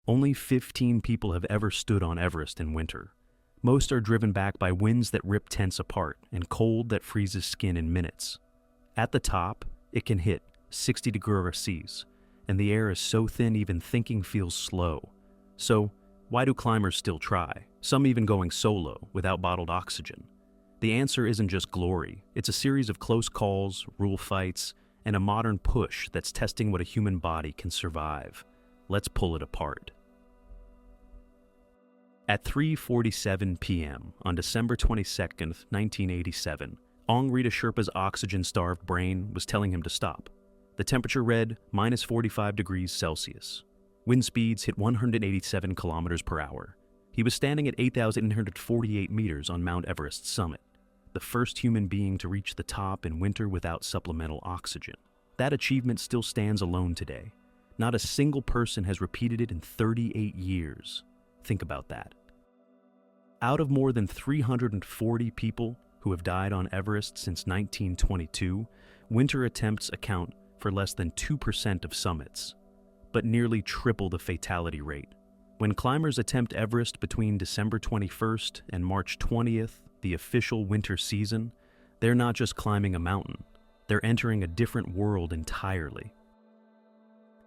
Only 15 people have ever stood on Everest in winter. Most are driven back by winds that rip tents apart and cold that freezes skin in minutes. At the top, it can hit 60 degrees Celsius, and the air is so thin even thinking feels slow. So, why do climbers still try, some even going solo without bottled oxygen? The answer isn't just glory, it's a series of close calls, rule fights, and a modern push that's testing what a human body can survive. Let's pull it apart. At 3:47 p.m. on December 22, 1987, Ang Rita Sherpa's oxygen-starved brain was telling him to stop. The temperature read minus 45 degrees Celsius. Wind speeds hit 187 kilometers per hour. He was standing at 8,848 meters on Mount Everest's summit, the first human being to reach the top in winter without supplemental oxygen. That achievement still stands alone today. Not a single person has repeated it in 38 years. Think about that. Out of more than 340 people who have died on Everest since 1922, winter attempts account for less than 2% of summits, but nearly triple the fatality rate. When climbers attempt Everest between December 21st and March 20th, the official winter season, they're not just climbing a mountain, they're entering a different world entirely.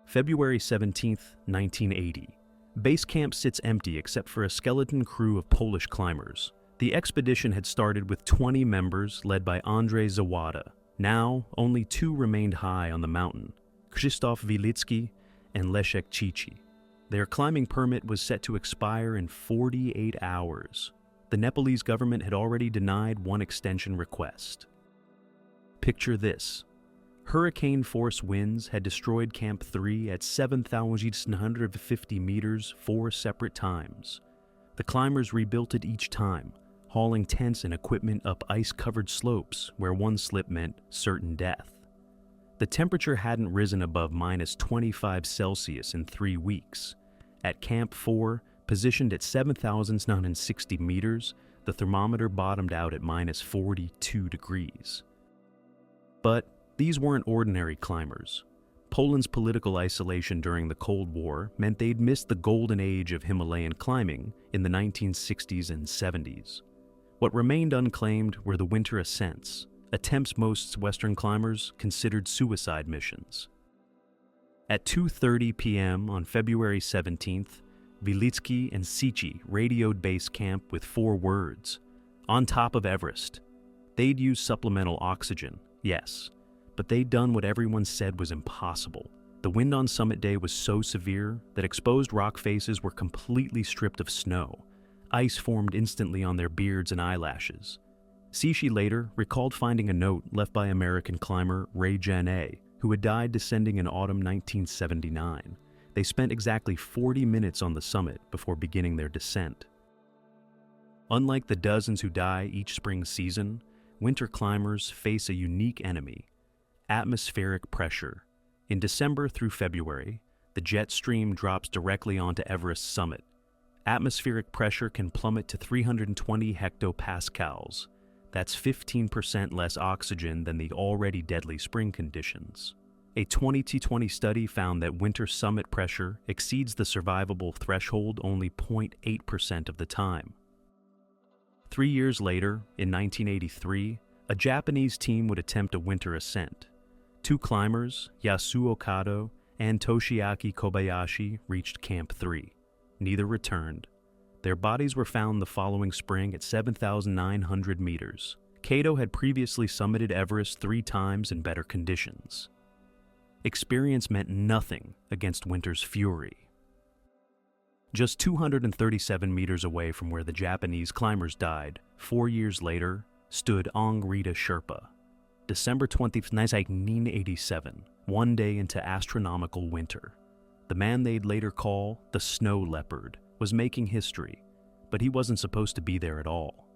February 17th, 1980. Base camp sits empty except for a skeleton crew of Polish climbers. The expedition had started with 20 members led by Andrzej Zawada. Now, only 2 remained high on the mountain, Krzysztof Wilicki and Leszek Cici. Their climbing permit was set to expire in 48 hours. The Nepalese government had already denied one extension request. Picture this. Hurricane-force winds had destroyed Camp 3 at 7,150 meters 4 separate times. The climbers rebuilt it each time, hauling tents and equipment up ice-covered slopes where one slip meant certain death. The temperature hadn't risen above minus 25 Celsius in 3 weeks. At Camp 4, positioned at 7,960 meters, the thermometer bottomed out at minus 42 degrees. But these weren't ordinary climbers. Poland's political isolation during the Cold War meant they'd missed the golden age of Himalayan climbing in the 1960s and 70s. What remained unclaimed were the winter ascents, attempts most Western climbers considered suicide missions. At 2:30 p.m. on February 17th, Wilicki and Cici radioed base camp with 4 words: on top of Everest. They'd used supplemental oxygen, yes, but they'd done what everyone said was impossible. The wind on summit day was so severe that exposed rock faces were completely stripped of snow. Ice formed instantly on their beards and eyelashes. Cici later recalled finding a note left by American climber Ray Janet, who had died descending in autumn 1979. They spent exactly 40 minutes on the summit before beginning their descent. Unlike the dozens who die each spring season, winter climbers face a unique enemy: atmospheric pressure. In December through February, the jet stream drops directly onto Everest's summit. Atmospheric pressure can plummet to 320 hectopascals. That's 15% less oxygen than the already deadly spring conditions. A 2020 study found that winter summit pressure exceeds the survivable threshold only 0.8% of the time. 3 years later, in 1983, a Japanese team would attempt a winter ascent. 2 climbers, Yasuo Kato and Toshiaki Kobayashi, reached Camp 3. Neither returned. Their bodies were found the following spring at 7,900 meters. Kato had previously summited Everest 3 times in better conditions. Experience meant nothing against winter's fury. Just 237 meters away from where the Japanese climbers died, 4 years later, stood Ang Rita Sherpa. December 20th, 1987, 1 day into astronomical winter. The man they'd later call the Snow Leopard was making history, but he wasn't supposed to be there at all.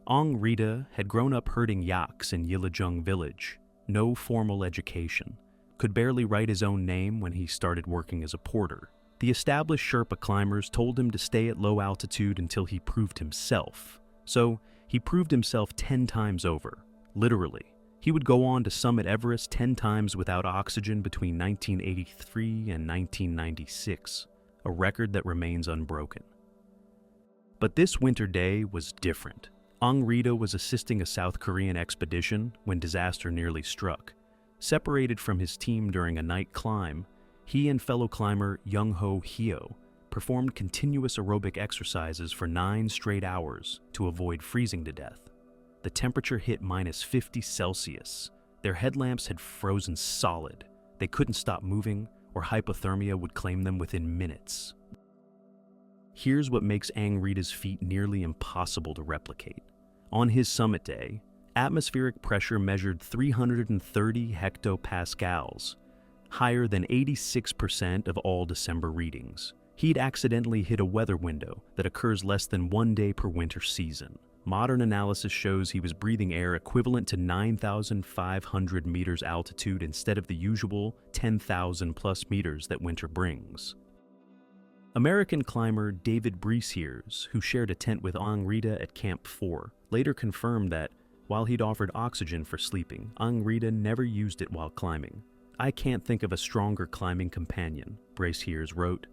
Ang Rita had grown up herding yaks in Yilajung village, no formal education, could barely write his own name when he started working as a porter. The established Sherpa climbers told him to stay at low altitude until he proved himself. So he proved himself 10 times over, literally. He would go on to summit Everest 10 times without oxygen between 1983 and 1996. a record that remains unbroken. But this winter day was different. Ang Rita was assisting a South Korean expedition when disaster nearly struck. Separated from his team during a night climb, he and fellow climber Young-ho Hyo performed continuous aerobic exercises for 9 straight hours to avoid freezing to death. The temperature hit -50°C. Their headlamps had frozen solid. They couldn't stop moving, or hypothermia would claim them within minutes. Here's what makes Ang Rita's feat nearly impossible to replicate. On his summit day, atmospheric pressure measured 330 hectopascals, higher than 86% of all December readings. He'd accidentally hit a weather window that occurs less than 1 day per winter season. Modern analysis shows he was breathing air equivalent to 9,500 meters altitude instead of the usual 10,000 plus meters that winter brings. American climber David Breeshears, who shared a tent with Ang Rita at Camp 4, later confirmed that, while he'd offered oxygen for sleeping, Ang Rita never used it while climbing. "I can't think of a stronger climbing companion," Breeshears wrote.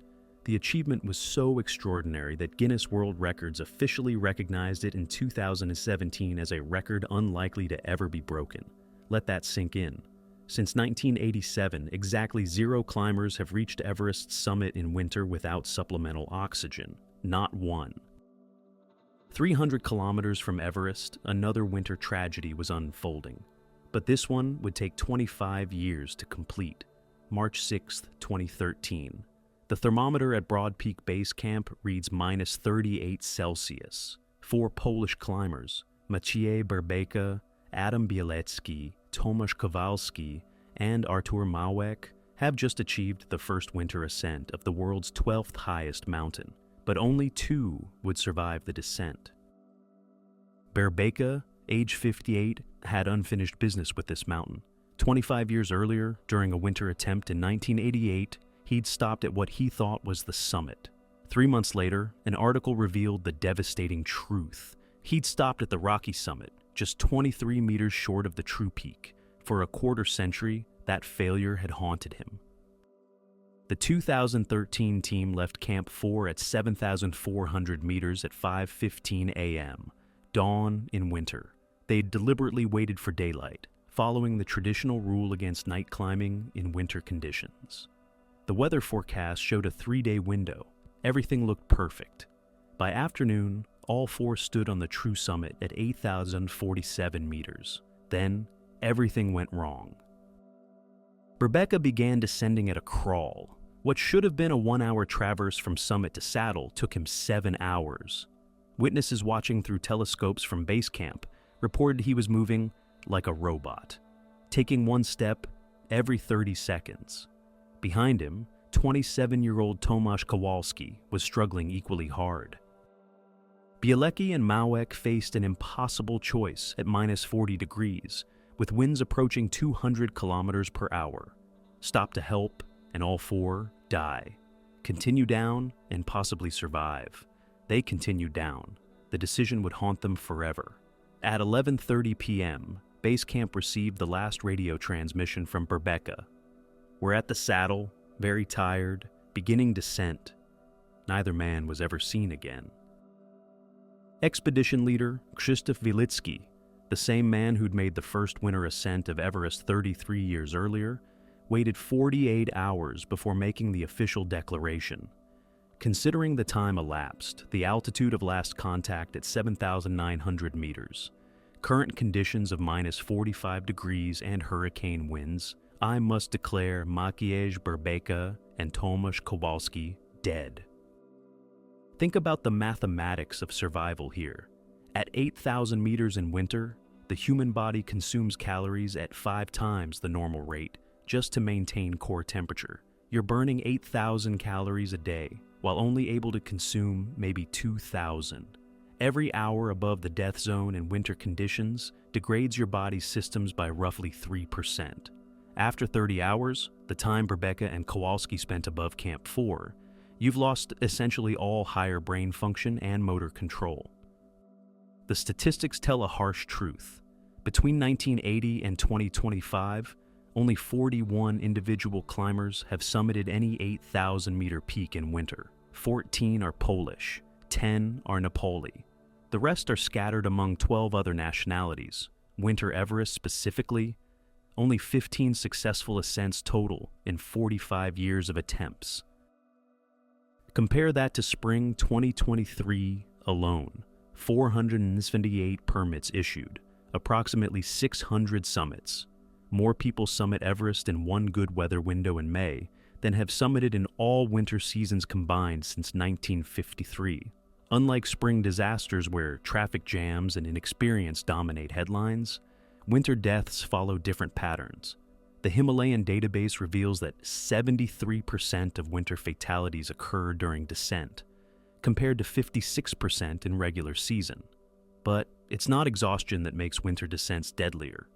The achievement was so extraordinary that Guinness World Records officially recognized it in 2017 as a record unlikely to ever be broken. Let that sink in. Since 1987, exactly 0 climbers have reached Everest's summit in winter without supplemental oxygen. Not one. 300 kilometers from Everest, another winter tragedy was unfolding. But this one would take 25 years to complete. March 6, 2013. The thermometer at Broad Peak Base Camp reads -38°C. 4 Polish climbers, Maciej Berbeka, Adam Bielecki, Tomasz Kowalski, and Artur Małek, have just achieved the first winter ascent of the world's 12th highest mountain, but only 2 would survive the descent. Berbeka, age 58, had unfinished business with this mountain. 25 years earlier, during a winter attempt in 1988, he'd stopped at what he thought was the summit. 3 months later, an article revealed the devastating truth. He'd stopped at the rocky summit, just 23 meters short of the true peak. For a quarter century, that failure had haunted him. The 2013 team left Camp 4 at 7,400 meters at 5:15 a.m., dawn in winter. They'd deliberately waited for daylight, following the traditional rule against night climbing in winter conditions. The weather forecast showed a 3-day window. Everything looked perfect. By afternoon, all 4 stood on the true summit at 8,047 meters. Then, everything went wrong. Berbeka began descending at a crawl. What should have been a 1-hour traverse from summit to saddle took him 7 hours. Witnesses watching through telescopes from base camp reported he was moving like a robot, taking 1 step every 30 seconds. Behind him, 27-year-old Tomasz Kowalski was struggling equally hard. Bielecki and Małek faced an impossible choice at -40 degrees, with winds approaching 200 kilometers per hour. Stop to help, and all 4 die. Continue down, and possibly survive. They continued down. The decision would haunt them forever. At 11:30 p.m., Base Camp received the last radio transmission from Berbeka. "We're at the saddle, very tired, beginning descent." Neither man was ever seen again. Expedition leader Krzysztof Wielicki, the same man who'd made the first winter ascent of Everest 33 years earlier, waited 48 hours before making the official declaration. Considering the time elapsed, the altitude of last contact at 7,900 meters, current conditions of -45 degrees and hurricane winds, I must declare Maciej Berbeka and Tomasz Kowalski dead. Think about the mathematics of survival here. At 8,000 meters in winter, the human body consumes calories at 5 times the normal rate just to maintain core temperature. You're burning 8,000 calories a day, while only able to consume maybe 2,000. Every hour above the death zone in winter conditions degrades your body's systems by roughly 3%. After 30 hours, the time Berbeka and Kowalski spent above Camp 4, you've lost essentially all higher brain function and motor control. The statistics tell a harsh truth. Between 1980 and 2025, Only 41 individual climbers have summited any 8,000-meter peak in winter. 14 are Polish, 10 are Nepali. The rest are scattered among 12 other nationalities. Winter Everest specifically, only 15 successful ascents total in 45 years of attempts. Compare that to spring 2023 alone. 478 permits issued, approximately 600 summits. More people summit Everest in one good weather window in May than have summited in all winter seasons combined since 1953. Unlike spring disasters where traffic jams and inexperience dominate headlines, winter deaths follow different patterns. The Himalayan database reveals that 73% of winter fatalities occur during descent, compared to 56% in regular season. But it's not exhaustion that makes winter descents deadlier.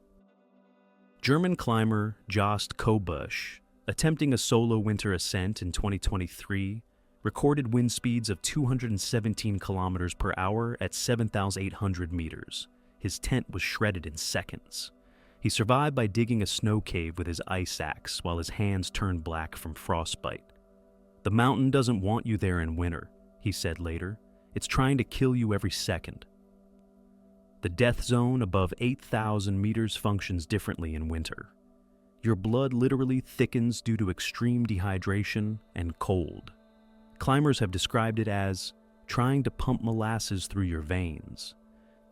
German climber Jost Kobusch, attempting a solo winter ascent in 2023, recorded wind speeds of 217 kilometers per hour at 7,800 meters. His tent was shredded in seconds. He survived by digging a snow cave with his ice axe while his hands turned black from frostbite. "The mountain doesn't want you there in winter," he said later. "It's trying to kill you every second." The death zone above 8,000 meters functions differently in winter. Your blood literally thickens due to extreme dehydration and cold. Climbers have described it as trying to pump molasses through your veins.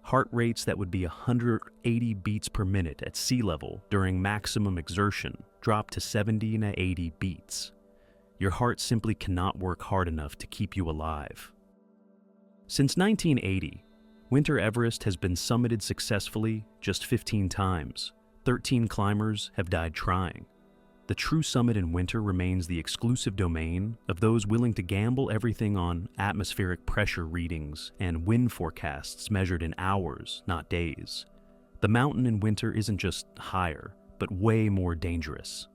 Heart rates that would be 180 beats per minute at sea level during maximum exertion drop to 70 to 80 beats. Your heart simply cannot work hard enough to keep you alive. Since 1980, Winter Everest has been summited successfully just 15 times. 13 climbers have died trying. The true summit in winter remains the exclusive domain of those willing to gamble everything on atmospheric pressure readings and wind forecasts measured in hours, not days. The mountain in winter isn't just higher, but way more dangerous.